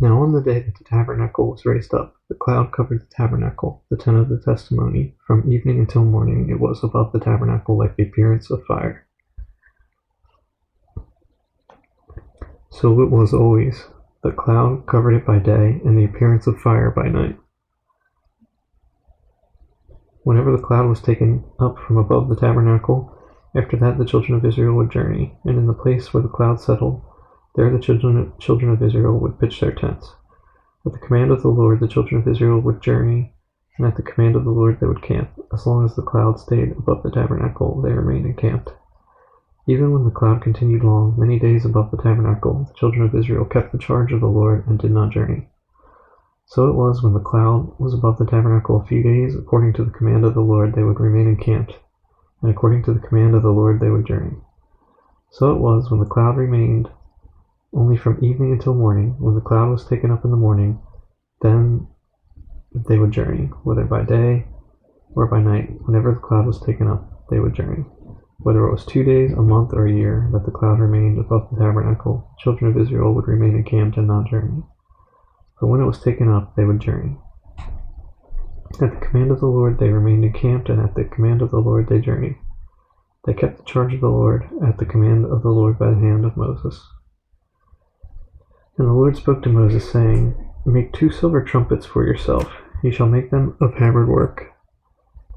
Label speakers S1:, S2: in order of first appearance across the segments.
S1: Now on the day that the tabernacle was raised up, the cloud covered the tabernacle, the tent of the testimony. From evening until morning it was above the tabernacle like the appearance of fire. So it was always. The cloud covered it by day, and the appearance of fire by night. Whenever the cloud was taken up from above the tabernacle, after that the children of Israel would journey, and in the place where the cloud settled, there the children of Israel would pitch their tents. At the command of the Lord the children of Israel would journey, and at the command of the Lord they would camp. As long as the cloud stayed above the tabernacle, they remained encamped. Even when the cloud continued long, many days above the tabernacle, the children of Israel kept the charge of the Lord and did not journey. So it was when the cloud was above the tabernacle a few days, according to the command of the Lord they would remain encamped, and according to the command of the Lord they would journey. So it was when the cloud remained only from evening until morning. When the cloud was taken up in the morning, then they would journey, whether by day or by night. Whenever the cloud was taken up, they would journey. Whether it was 2 days, a month, or a year that the cloud remained above the tabernacle, the children of Israel would remain encamped and not journey. But when it was taken up, they would journey. At the command of the Lord they remained encamped, and at the command of the Lord they journeyed. They kept the charge of the Lord at the command of the Lord by the hand of Moses. And the Lord spoke to Moses, saying, Make 2 silver trumpets for yourself. You shall make them of hammered work.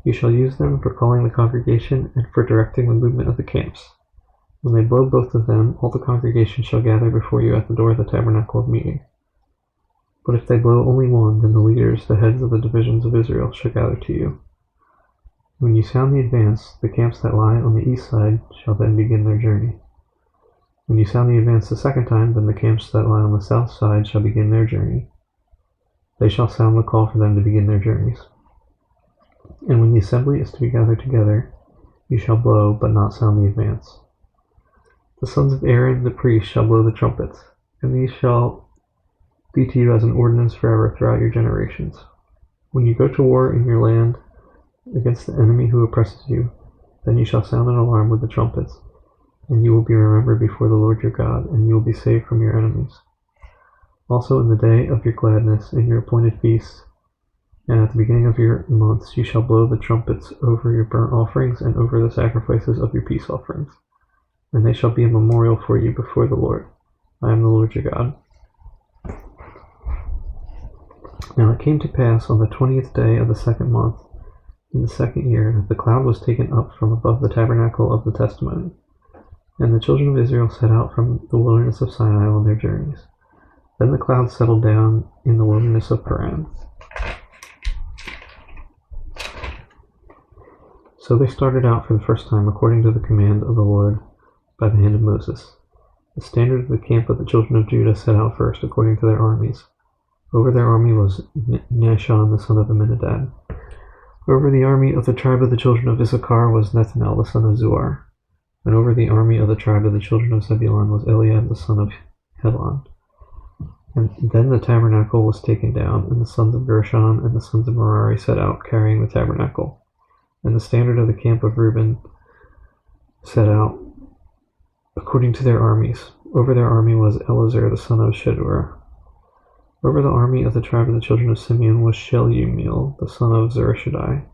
S1: You shall use them for calling the congregation and for directing the movement of the camps. When they blow both of them, all the congregation shall gather before you at the door of the tabernacle of meeting. But if they blow only one, then the leaders, the heads of the divisions of Israel, shall gather to you. When you sound the advance, the camps that lie on the east side shall then begin their journey. When you sound the advance the second time, then the camps that lie on the south side shall begin their journey. They shall sound the call for them to begin their journeys. And when the assembly is to be gathered together, you shall blow, but not sound the advance. The sons of Aaron the priest shall blow the trumpets, and these shall be to you as an ordinance forever throughout your generations. When you go to war in your land against the enemy who oppresses you, then you shall sound an alarm with the trumpets, and you will be remembered before the Lord your God, and you will be saved from your enemies. Also in the day of your gladness, in your appointed feasts, and at the beginning of your months, you shall blow the trumpets over your burnt offerings and over the sacrifices of your peace offerings, and they shall be a memorial for you before the Lord. I am the Lord your God. Now it came to pass on the 20th day of the 2nd month, in the 2nd year, that the cloud was taken up from above the tabernacle of the testimony. And the children of Israel set out from the wilderness of Sinai on their journeys. Then the cloud settled down in the wilderness of Paran. So they started out for the first time according to the command of the Lord by the hand of Moses. The standard of the camp of the children of Judah set out first according to their armies. Over their army was Nahshon the son of Amminadab. Over the army of the tribe of the children of Issachar was Nethanel the son of Zuar. And over the army of the tribe of the children of Zebulun was Eliab the son of Helon. And then the tabernacle was taken down, and the sons of Gershon and the sons of Merari set out, carrying the tabernacle. And the standard of the camp of Reuben set out according to their armies. Over their army was Eleazar the son of Shedeur. Over the army of the tribe of the children of Simeon was Shelumiel the son of Zurishaddai.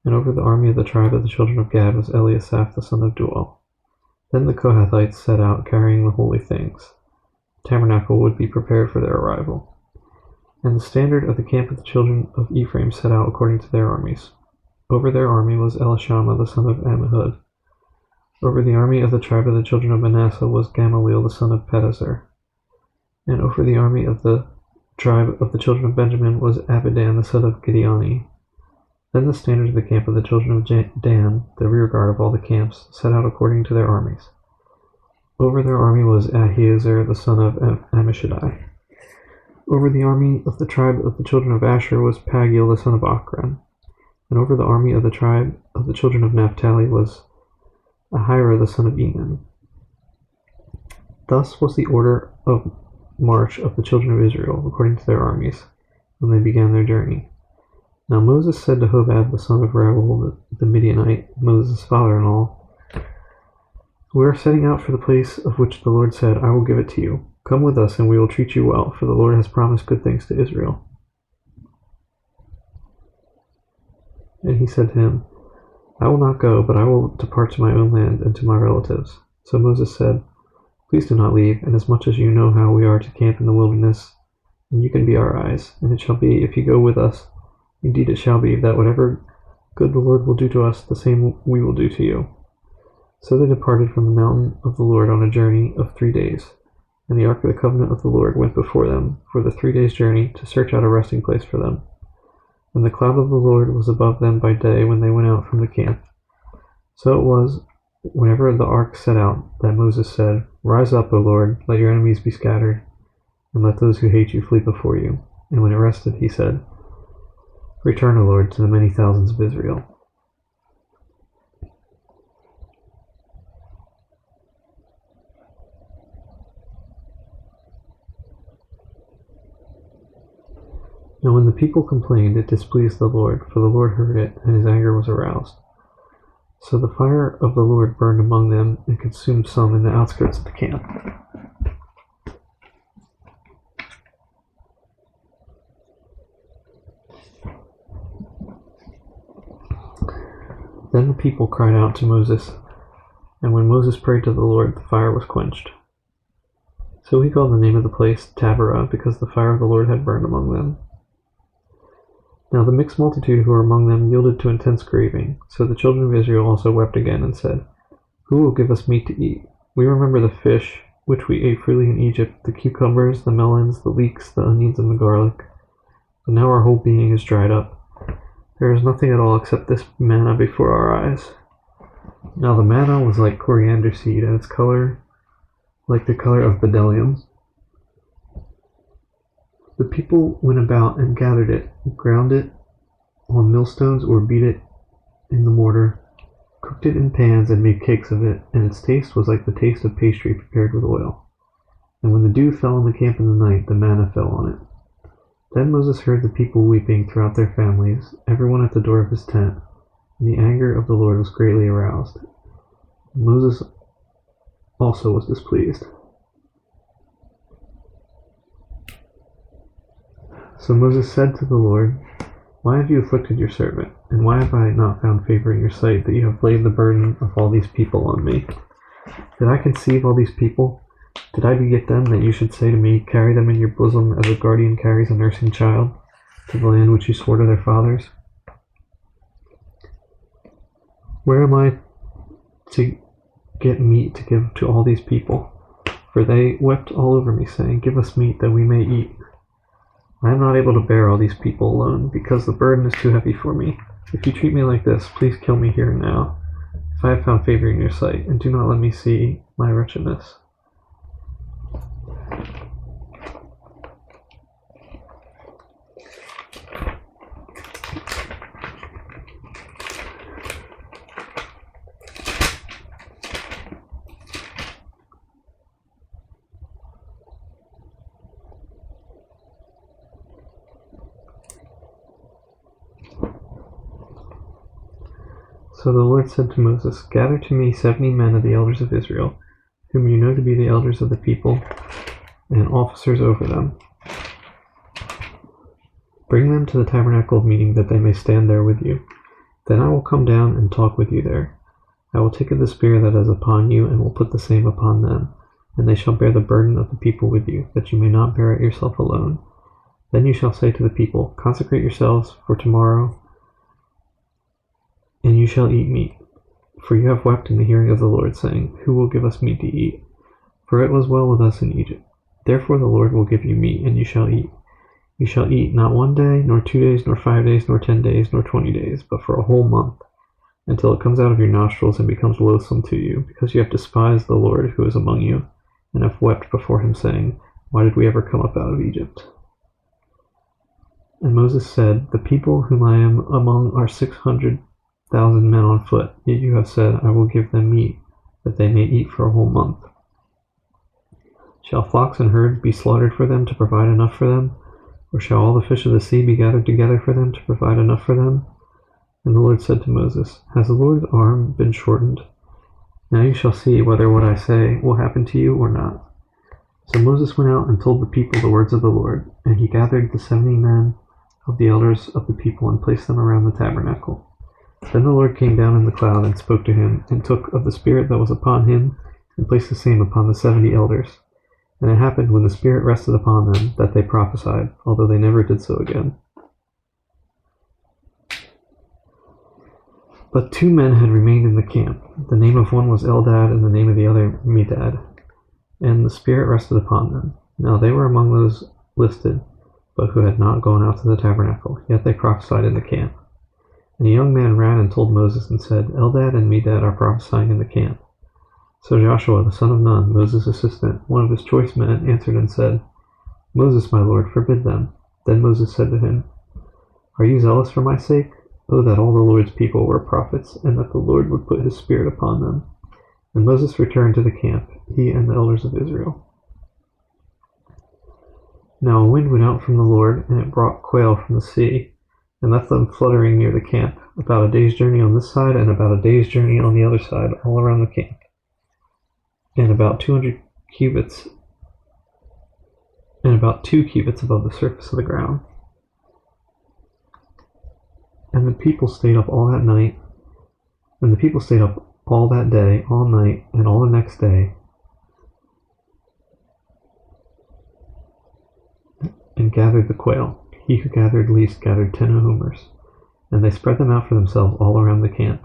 S1: And over the army of the tribe of the children of Gad was Eliasaph the son of Duel. Then the Kohathites set out, carrying the holy things. The tabernacle would be prepared for their arrival. And the standard of the camp of the children of Ephraim set out according to their armies. Over their army was Elishama the son of Ammihud. Over the army of the tribe of the children of Manasseh was Gamaliel the son of Pedazur. And over the army of the tribe of the children of Benjamin was Abidan the son of Gideoni. Then the standard of the camp of the children of Dan, the rearguard of all the camps, set out according to their armies. Over their army was Ahiezer the son of Ammishaddai. Over the army of the tribe of the children of Asher was Pagiel the son of Ochran. And over the army of the tribe of the children of Naphtali was Ahira the son of Enan. Thus was the order of march of the children of Israel, according to their armies, when they began their journey. Now Moses said to Hobab the son of Reuel the Midianite, Moses' father-in-law, We are setting out for the place of which the Lord said, I will give it to you. Come with us, and we will treat you well, for the Lord has promised good things to Israel." And he said to him, "I will not go, but I will depart to my own land and to my relatives." So Moses said, "Please do not leave, inasmuch as you know how we are to camp in the wilderness, and you can be our eyes. And it shall be, if you go with us, indeed it shall be, that whatever good the Lord will do to us, the same we will do to you." So they departed from the mountain of the Lord on a journey of 3 days. And the ark of the covenant of the Lord went before them for the 3 days' journey to search out a resting place for them. And the cloud of the Lord was above them by day when they went out from the camp. So it was, whenever the ark set out, that Moses said, "Rise up, O Lord, let your enemies be scattered, and let those who hate you flee before you." And when it rested, he said, "Return, O Lord, to the many thousands of Israel." Now when the people complained, it displeased the Lord, for the Lord heard it, and his anger was aroused. So the fire of the Lord burned among them and consumed some in the outskirts of the camp. Then the people cried out to Moses, and when Moses prayed to the Lord, the fire was quenched. So he called the name of the place Taberah, because the fire of the Lord had burned among them. Now the mixed multitude who were among them yielded to intense grieving. So the children of Israel also wept again and said, "Who will give us meat to eat? We remember the fish which we ate freely in Egypt, the cucumbers, the melons, the leeks, the onions, and the garlic. But now our whole being is dried up. There is nothing at all except this manna before our eyes." Now the manna was like coriander seed, and its color like the color of bdellium. The people went about and gathered it, ground it on millstones, or beat it in the mortar, cooked it in pans, and made cakes of it, and its taste was like the taste of pastry prepared with oil. And when the dew fell on the camp in the night, the manna fell on it. Then Moses heard the people weeping throughout their families, everyone at the door of his tent, and the anger of the Lord was greatly aroused. Moses also was displeased. So Moses said to the Lord, "Why have you afflicted your servant? And why have I not found favor in your sight, that you have laid the burden of all these people on me? Did I conceive all these people? Did I beget them, that you should say to me, 'Carry them in your bosom as a guardian carries a nursing child, to the land which you swore to their fathers'? Where am I to get meat to give to all these people? For they wept all over me, saying, 'Give us meat that we may eat.' I am not able to bear all these people alone, because the burden is too heavy for me. If you treat me like this, please kill me here and now, if I have found favor in your sight, and do not let me see my wretchedness." So the Lord said to Moses, "Gather to me 70 men of the elders of Israel, whom you know to be the elders of the people, and officers over them. Bring them to the tabernacle of meeting, that they may stand there with you. Then I will come down and talk with you there. I will take of the spear that is upon you, and will put the same upon them, and they shall bear the burden of the people with you, that you may not bear it yourself alone. Then you shall say to the people, 'Consecrate yourselves for tomorrow, and you shall eat meat. For you have wept in the hearing of the Lord, saying, Who will give us meat to eat? For it was well with us in Egypt. Therefore the Lord will give you meat, and you shall eat. You shall eat not 1 day, nor 2 days, nor 5 days, nor 10 days, nor 20 days, but for a whole month, until it comes out of your nostrils and becomes loathsome to you, because you have despised the Lord who is among you, and have wept before him, saying, Why did we ever come up out of Egypt?' And Moses said, The people whom I am among are 600,000 men on foot, yet you have said, I will give them meat, that they may eat for a whole month. Shall flocks and herds be slaughtered for them to provide enough for them? Or shall all the fish of the sea be gathered together for them to provide enough for them?' And the Lord said to Moses, Has the Lord's arm been shortened? Now you shall see whether what I say will happen to you or not. So Moses went out and told the people the words of the Lord, and he gathered the 70 men of the elders of the people and placed them around the tabernacle. Then the Lord came down in the cloud and spoke to him, and took of the Spirit that was upon him, and placed the same upon the 70 elders. And it happened when the Spirit rested upon them that they prophesied, although they never did so again. But 2 men had remained in the camp. The name of one was Eldad, and the name of the other Medad. And the Spirit rested upon them. Now they were among those listed, but who had not gone out to the tabernacle, yet they prophesied in the camp. And a young man ran and told Moses and said, Eldad and Medad are prophesying in the camp. So Joshua, the son of Nun, Moses' assistant, one of his choice men, answered and said, Moses, my lord, forbid them. Then Moses said to him, Are you zealous for my sake? Oh, that all the Lord's people were prophets, and that the Lord would put his Spirit upon them. And Moses returned to the camp, he and the elders of Israel. Now a wind went out from the Lord, and it brought quail from the sea, and left them fluttering near the camp, about a day's journey on this side, and about a day's journey on the other side, all around the camp, and about 2 cubits above the surface of the ground. And the people stayed up all that night, and the people stayed up all that day, all night, and all the next day, and gathered the quail. He who gathered least gathered 10 homers, and they spread them out for themselves all around the camp.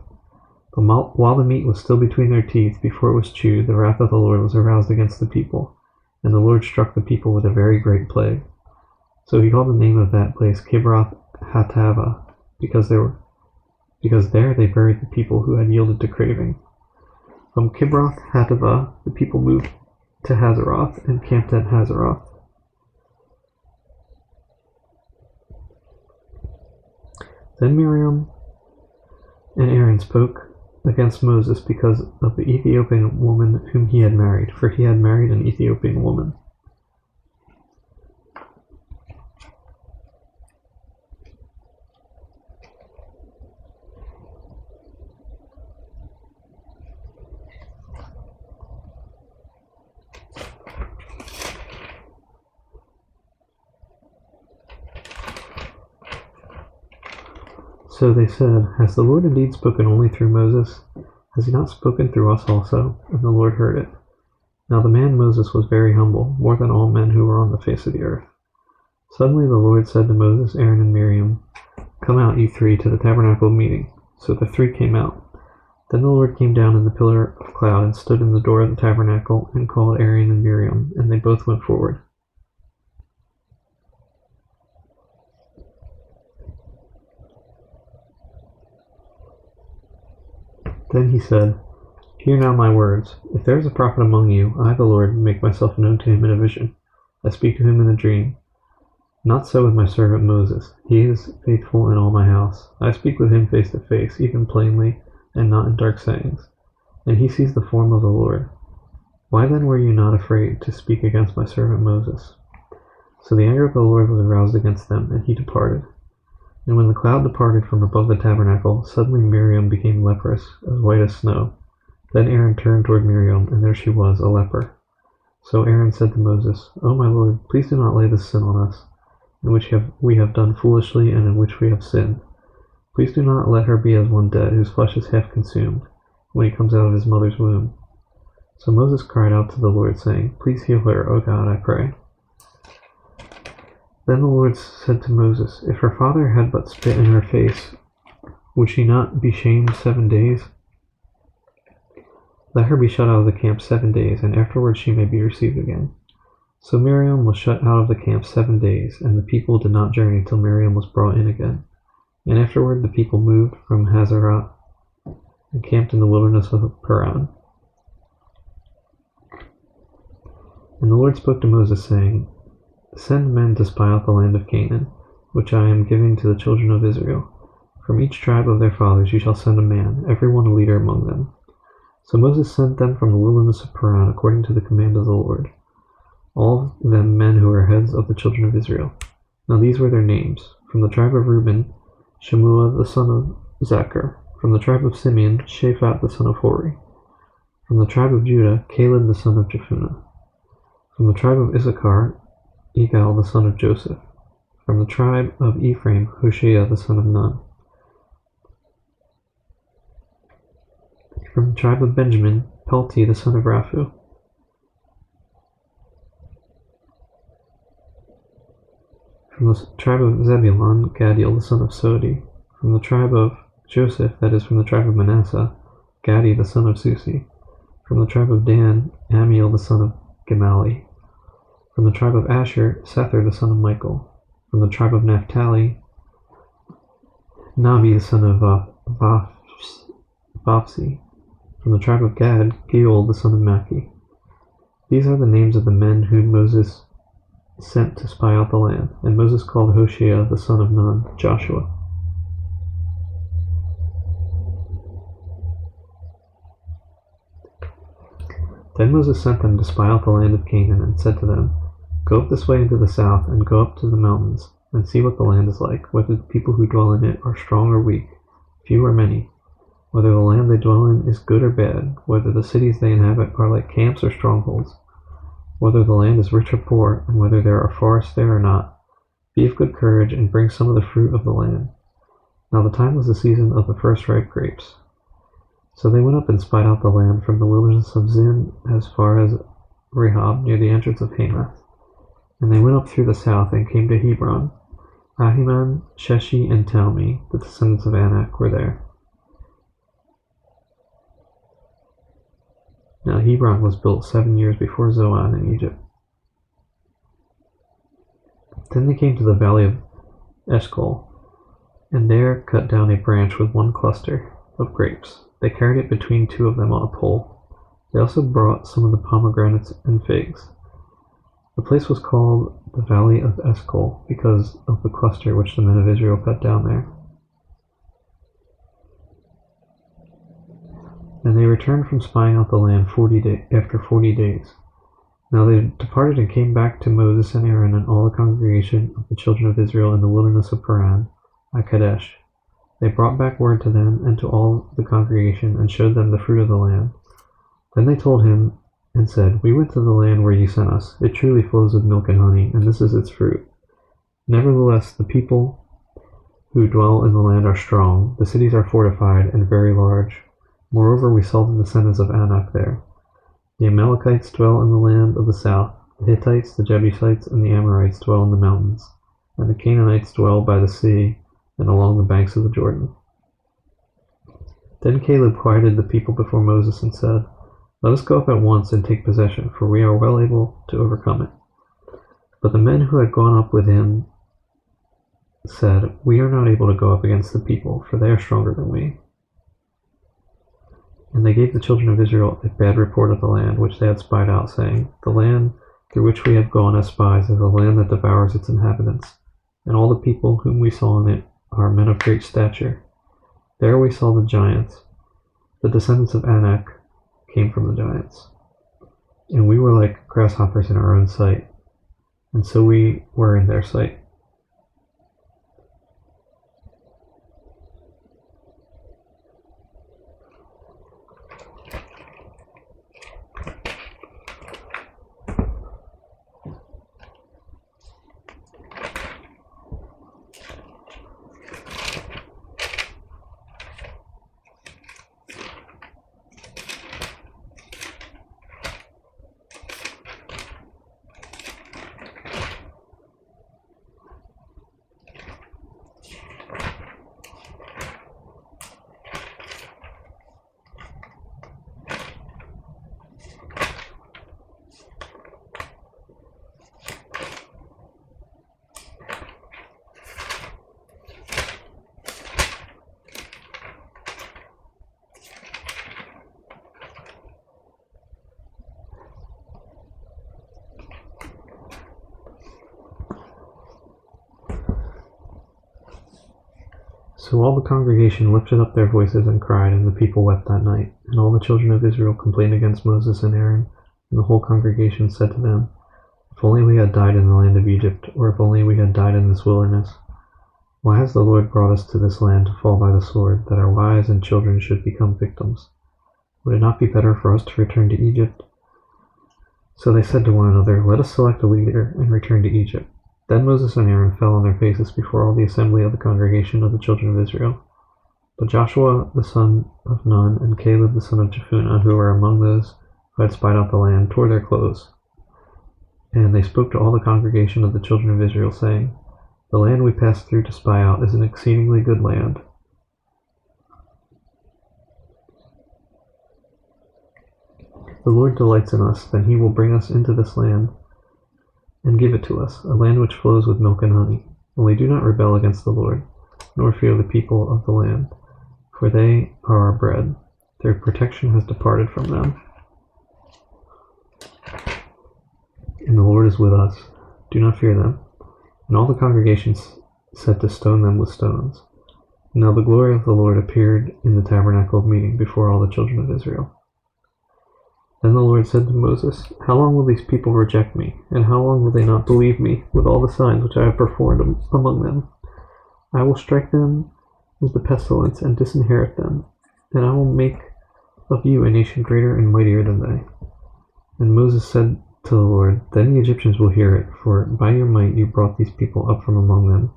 S1: But while the meat was still between their teeth, before it was chewed, the wrath of the Lord was aroused against the people, and the Lord struck the people with a very great plague. So he called the name of that place Kibroth Hattaavah, because there they buried the people who had yielded to craving. From Kibroth Hattaavah the people moved to Hazeroth and camped at Hazeroth. Then Miriam and Aaron spoke against Moses because of the Ethiopian woman whom he had married, for he had married an Ethiopian woman. So they said, Has the Lord indeed spoken only through Moses? Has he not spoken through us also? And the Lord heard it. Now the man Moses was very humble, more than all men who were on the face of the earth. Suddenly the Lord said to Moses, Aaron, and Miriam, Come out, you 3, to the tabernacle meeting. So the 3 came out. Then the Lord came down in the pillar of cloud and stood in the door of the tabernacle and called Aaron and Miriam, and they both went forward. Then he said, Hear now my words. If there is a prophet among you, I, the Lord, make myself known to him in a vision. I speak to him in a dream. Not so with my servant Moses. He is faithful in all my house. I speak with him face to face, even plainly, and not in dark sayings. And he sees the form of the Lord. Why then were you not afraid to speak against my servant Moses? So the anger of the Lord was aroused against them, and he departed. And when the cloud departed from above the tabernacle, suddenly Miriam became leprous, as white as snow. Then Aaron turned toward Miriam, and there she was, a leper. So Aaron said to Moses, O my Lord, please do not lay this sin on us, in which we have done foolishly and in which we have sinned. Please do not let her be as one dead, whose flesh is half consumed, when he comes out of his mother's womb. So Moses cried out to the Lord, saying, Please heal her, O God, I pray. Then the Lord said to Moses, If her father had but spit in her face, would she not be shamed 7 days? Let her be shut out of the camp 7 days, and afterwards she may be received again. So Miriam was shut out of the camp 7 days, and the people did not journey till Miriam was brought in again. And afterward the people moved from Hazeroth and camped in the wilderness of Paran. And the Lord spoke to Moses, saying, Send men to spy out the land of Canaan, which I am giving to the children of Israel. From each tribe of their fathers you shall send a man, every one a leader among them. So Moses sent them from the wilderness of Paran according to the command of the Lord, all of them men who were heads of the children of Israel. Now these were their names. From the tribe of Reuben, Shemua the son of Zachar. From the tribe of Simeon, Shaphat the son of Hori. From the tribe of Judah, Caleb the son of Jephunneh. From the tribe of Issachar, Igal the son of Joseph. From the tribe of Ephraim, Hoshea the son of Nun. From the tribe of Benjamin, Pelti the son of Raphu. From the tribe of Zebulun, Gadiel the son of Sodi. From the tribe of Joseph, that is from the tribe of Manasseh, Gadi the son of Susi. From the tribe of Dan, Amiel the son of Gemali. From the tribe of Asher, Sether the son of Michael. From the tribe of Naphtali, Nabi the son of Vopsi. From the tribe of Gad, Geuel the son of Maki. These are the names of the men whom Moses sent to spy out the land, and Moses called Hoshea the son of Nun, Joshua. Then Moses sent them to spy out the land of Canaan, and said to them, Go up this way into the south, and go up to the mountains, and see what the land is like, whether the people who dwell in it are strong or weak, few or many, whether the land they dwell in is good or bad, whether the cities they inhabit are like camps or strongholds, whether the land is rich or poor, and whether there are forests there or not. Be of good courage, and bring some of the fruit of the land. Now the time was the season of the first ripe grapes. So they went up and spied out the land from the wilderness of Zin as far as Rehob, near the entrance of Hamath. And they went up through the south and came to Hebron. Ahiman, Sheshi, and Talmi, the descendants of Anak, were there. Now Hebron was built 7 years before Zoan in Egypt. Then they came to the valley of Eshcol, and there cut down a branch with one cluster of grapes. They carried it between two of them on a pole. They also brought some of the pomegranates and figs. The place was called the Valley of Eshcol because of the cluster which the men of Israel cut down there. And they returned from spying out the land after 40 days. Now they departed and came back to Moses and Aaron and all the congregation of the children of Israel in the wilderness of Paran at Kadesh. They brought back word to them and to all the congregation, and showed them the fruit of the land. Then they told him and said, We went to the land where you sent us. It truly flows with milk and honey, and this is its fruit. Nevertheless, the people who dwell in the land are strong. The cities are fortified and very large. Moreover, we saw the descendants of Anak there. The Amalekites dwell in the land of the south. The Hittites, the Jebusites, and the Amorites dwell in the mountains. And the Canaanites dwell by the sea and along the banks of the Jordan. Then Caleb quieted the people before Moses and said, Let us go up at once and take possession, for we are well able to overcome it. But the men who had gone up with him said, We are not able to go up against the people, for they are stronger than we. And they gave the children of Israel a bad report of the land which they had spied out, saying, The land through which we have gone as spies is a land that devours its inhabitants, and all the people whom we saw in it are men of great stature. There we saw the giants. The descendants of Anak came from the giants. And we were like grasshoppers in our own sight, and so we were in their sight. So all the congregation lifted up their voices and cried, and the people wept that night. And all the children of Israel complained against Moses and Aaron, and the whole congregation said to them, If only we had died in the land of Egypt, or if only we had died in this wilderness. Why has the Lord brought us to this land to fall by the sword, that our wives and children should become victims? Would it not be better for us to return to Egypt? So they said to one another, "Let us select a leader and return to Egypt." Then Moses and Aaron fell on their faces before all the assembly of the congregation of the children of Israel. But Joshua the son of Nun and Caleb the son of Jephunneh, who were among those who had spied out the land, tore their clothes. And they spoke to all the congregation of the children of Israel, saying, "The land we passed through to spy out is an exceedingly good land. If the Lord delights in us, then he will bring us into this land and give it to us, a land which flows with milk and honey. Only do not rebel against the Lord, nor fear the people of the land, for they are our bread. Their protection has departed from them, and the Lord is with us. Do not fear them." And all the congregation said to stone them with stones. Now the glory of the Lord appeared in the tabernacle of meeting before all the children of Israel. Then the Lord said to Moses, "How long will these people reject me, and how long will they not believe me with all the signs which I have performed among them? I will strike them with the pestilence and disinherit them, and I will make of you a nation greater and mightier than they." And Moses said to the Lord, "Then the Egyptians will hear it, for by your might you brought these people up from among them.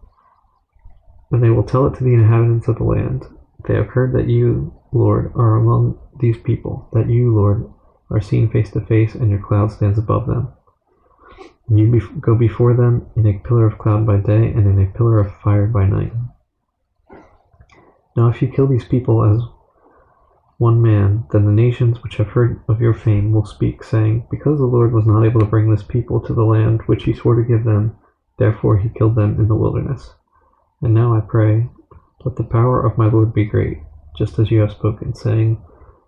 S1: And they will tell it to the inhabitants of the land. They have heard that you, Lord, are among these people, that you, Lord, are seen face to face, and your cloud stands above them. And you go before them in a pillar of cloud by day and in a pillar of fire by night. Now if you kill these people as one man, then the nations which have heard of your fame will speak, saying, 'Because the Lord was not able to bring this people to the land which he swore to give them, therefore he killed them in the wilderness.' And now I pray, let the power of my Lord be great, just as you have spoken, saying,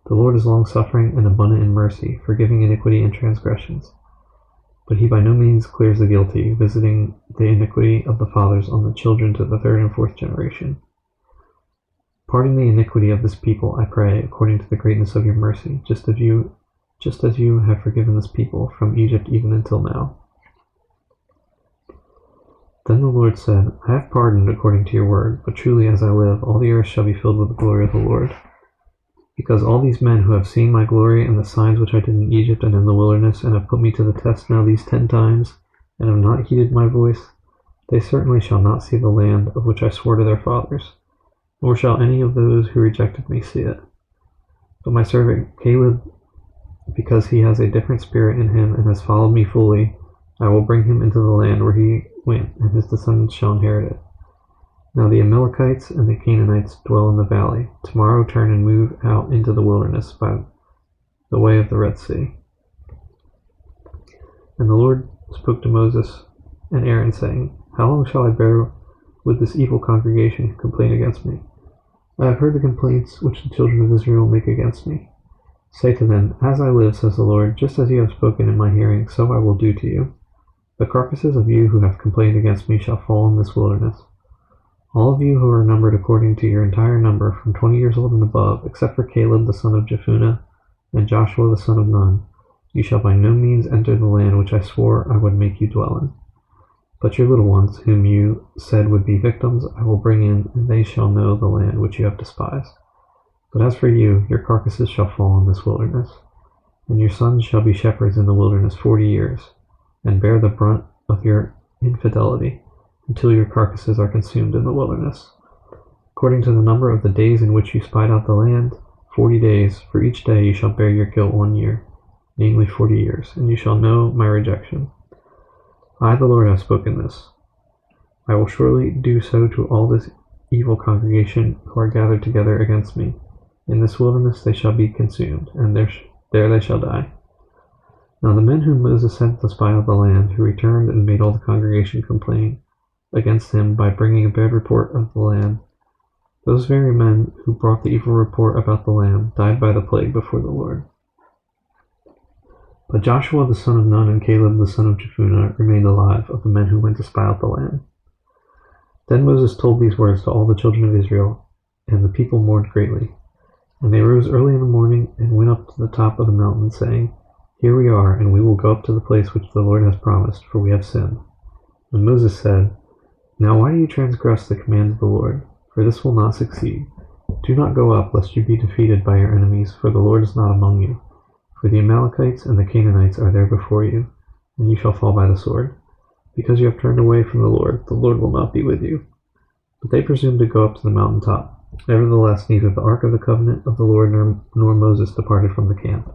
S1: 'The Lord is long-suffering and abundant in mercy, forgiving iniquity and transgressions. But he by no means clears the guilty, visiting the iniquity of the fathers on the children to the third and fourth generation. Pardon the iniquity of this people, I pray, according to the greatness of your mercy, just as you have forgiven this people from Egypt even until now.' Then the Lord said, 'I have pardoned according to your word, but truly as I live, all the earth shall be filled with the glory of the Lord. Because all these men who have seen my glory and the signs which I did in Egypt and in the wilderness, and have put me to the test now these 10 times, and have not heeded my voice, they certainly shall not see the land of which I swore to their fathers, nor shall any of those who rejected me see it. But my servant Caleb, because he has a different spirit in him and has followed me fully, I will bring him into the land where he went, and his descendants shall inherit it. Now the Amalekites and the Canaanites dwell in the valley. Tomorrow turn and move out into the wilderness by the way of the Red Sea." And the Lord spoke to Moses and Aaron, saying, "How long shall I bear with this evil congregation who complain against me? I have heard the complaints which the children of Israel make against me. Say to them, 'As I live, says the Lord, just as you have spoken in my hearing, so I will do to you. The carcasses of you who have complained against me shall fall in this wilderness. All of you who are numbered according to your entire number, from 20 years old and above, except for Caleb the son of Jephunneh and Joshua the son of Nun, you shall by no means enter the land which I swore I would make you dwell in. But your little ones, whom you said would be victims, I will bring in, and they shall know the land which you have despised. But as for you, your carcasses shall fall in this wilderness, and your sons shall be shepherds in the wilderness 40 years, and bear the brunt of your infidelity, until your carcasses are consumed in the wilderness. According to the number of the days in which you spied out the land, 40 days, for each day you shall bear your guilt 1 year, namely 40 years, and you shall know my rejection. I, the Lord, have spoken this. I will surely do so to all this evil congregation who are gathered together against me. In this wilderness they shall be consumed, and there they shall die." Now the men whom Moses sent to spy out the land, who returned and made all the congregation complain against him by bringing a bad report of the land, those very men who brought the evil report about the land died by the plague before the Lord. But Joshua the son of Nun and Caleb the son of Jephunneh remained alive, of the men who went to spy out the land. Then Moses told these words to all the children of Israel, and the people mourned greatly. And they rose early in the morning and went up to the top of the mountain, saying, "Here we are, and we will go up to the place which the Lord has promised, for we have sinned." And Moses said, "Now why do you transgress the command of the Lord? For this will not succeed. Do not go up, lest you be defeated by your enemies, for the Lord is not among you. For the Amalekites and the Canaanites are there before you, and you shall fall by the sword. Because you have turned away from the Lord will not be with you. But they presumed to go up to the mountain top. Nevertheless, neither the ark of the covenant of the Lord nor Moses departed from the camp.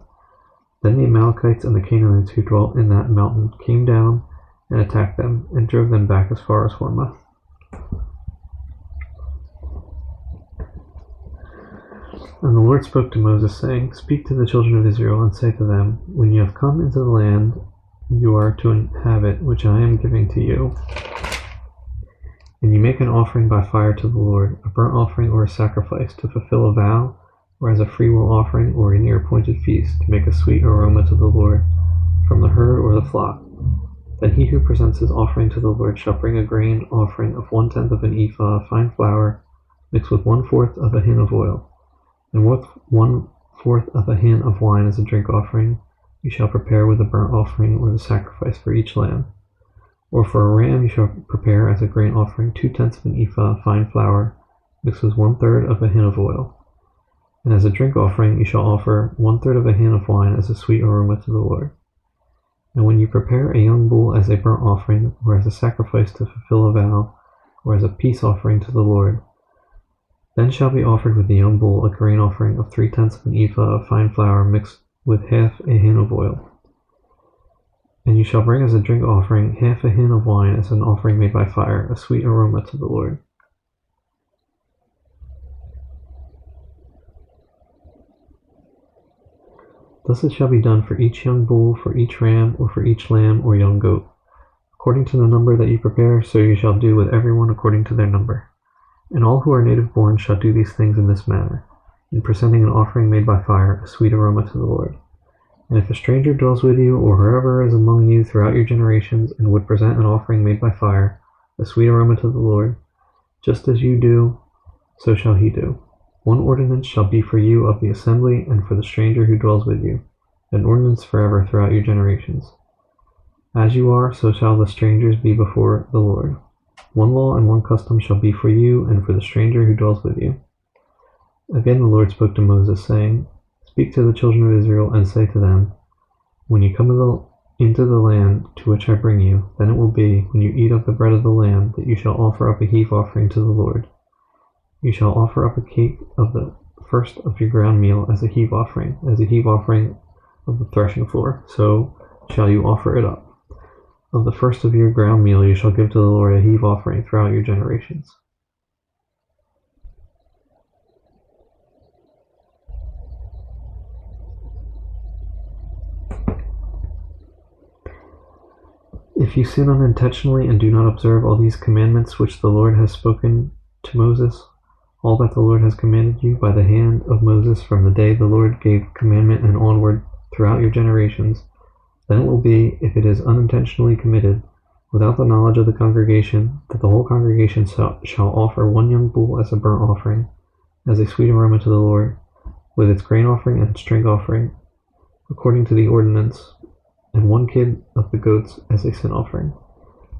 S1: Then the Amalekites and the Canaanites who dwelt in that mountain came down and attacked them, and drove them back as far as Hormah. And the Lord spoke to Moses, saying, Speak to the children of Israel, and say to them, When you have come into the land you are to inhabit, which I am giving to you, and you make an offering by fire to the Lord, a burnt offering or a sacrifice, to fulfill a vow, or as a freewill offering, or in your appointed feast, to make a sweet aroma to the Lord, from the herd or the flock. Then he who presents his offering to the Lord shall bring a grain offering of 1/10 of an ephah of fine flour, mixed with 1/4 of a hin of oil, and with 1/4 of a hin of wine as a drink offering. You shall prepare with a burnt offering or the sacrifice for each lamb. Or for a ram you shall prepare as a grain offering 2/10 of an ephah of fine flour, mixed with 1/3 of a hin of oil. And as a drink offering you shall offer 1/3 of a hin of wine as a sweet aroma to the Lord. And when you prepare a young bull as a burnt offering, or as a sacrifice to fulfill a vow, or as a peace offering to the Lord, then shall be offered with the young bull a grain offering of 3/10 of an ephah of fine flour mixed with half a hin of oil. And you shall bring as a drink offering half a hin of wine as an offering made by fire, a sweet aroma to the Lord. Thus it shall be done for each young bull, for each ram, or for each lamb or young goat. According to the number that you prepare, so you shall do with everyone according to their number. And all who are native born shall do these things in this manner, in presenting an offering made by fire, a sweet aroma to the Lord. And if a stranger dwells with you, or whoever is among you throughout your generations, and would present an offering made by fire, a sweet aroma to the Lord, just as you do, so shall he do. One ordinance shall be for you of the assembly, and for the stranger who dwells with you, an ordinance forever throughout your generations. As you are, so shall the strangers be before the Lord. One law and one custom shall be for you, and for the stranger who dwells with you. Again the Lord spoke to Moses, saying, Speak to the children of Israel, and say to them, When you come into the land to which I bring you, then it will be, when you eat of the bread of the land, that you shall offer up a heave offering to the Lord. You shall offer up a cake of the first of your ground meal as a heave offering of the threshing floor, so shall you offer it up. Of the first of your ground meal you shall give to the Lord a heave offering throughout your generations. If you sin unintentionally and do not observe all these commandments which the Lord has spoken to Moses, all that the Lord has commanded you by the hand of Moses from the day the Lord gave commandment and onward throughout your generations, then it will be, if it is unintentionally committed, without the knowledge of the congregation, that the whole congregation shall offer one young bull as a burnt offering, as a sweet aroma to the Lord, with its grain offering and its drink offering, according to the ordinance, and one kid of the goats as a sin offering.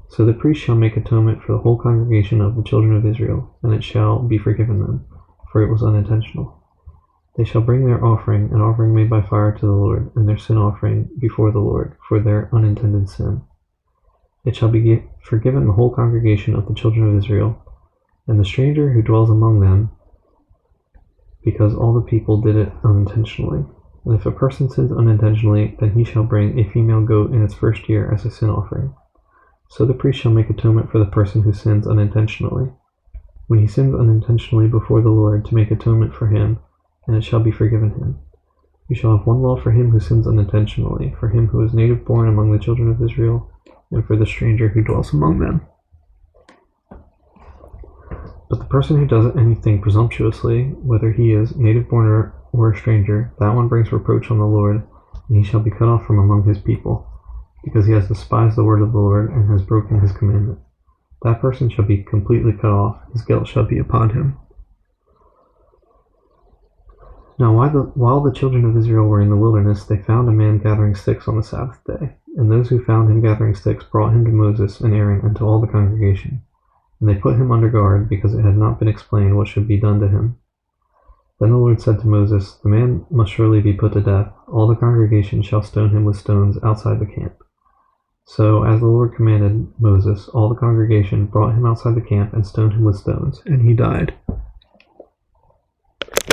S1: So the priest shall make atonement for the whole congregation of the children of Israel, and it shall be forgiven them, for it was unintentional. They shall bring their offering, an offering made by fire to the Lord, and their sin offering before the Lord, for their unintended sin. It shall be forgiven the whole congregation of the children of Israel, and the stranger who dwells among them, because all the people did it unintentionally. And if a person sins unintentionally, then he shall bring a female goat in its first year as a sin offering. So the priest shall make atonement for the person who sins unintentionally, when he sins unintentionally before the Lord, to make atonement for him, and it shall be forgiven him. You shall have one law for him who sins unintentionally, for him who is native born among the children of Israel, and for the stranger who dwells among them. But the person who does anything presumptuously, whether he is native born or a stranger, that one brings reproach on the Lord, and he shall be cut off from among his people, because he has despised the word of the Lord and has broken his commandment. That person shall be completely cut off, his guilt shall be upon him. Now while the children of Israel were in the wilderness, they found a man gathering sticks on the Sabbath day. And those who found him gathering sticks brought him to Moses and Aaron and to all the congregation. And they put him under guard, because it had not been explained what should be done to him. Then the Lord said to Moses, "The man must surely be put to death. All the congregation shall stone him with stones outside the camp." So, as the Lord commanded Moses, all the congregation brought him outside the camp and stoned him with stones, and he died.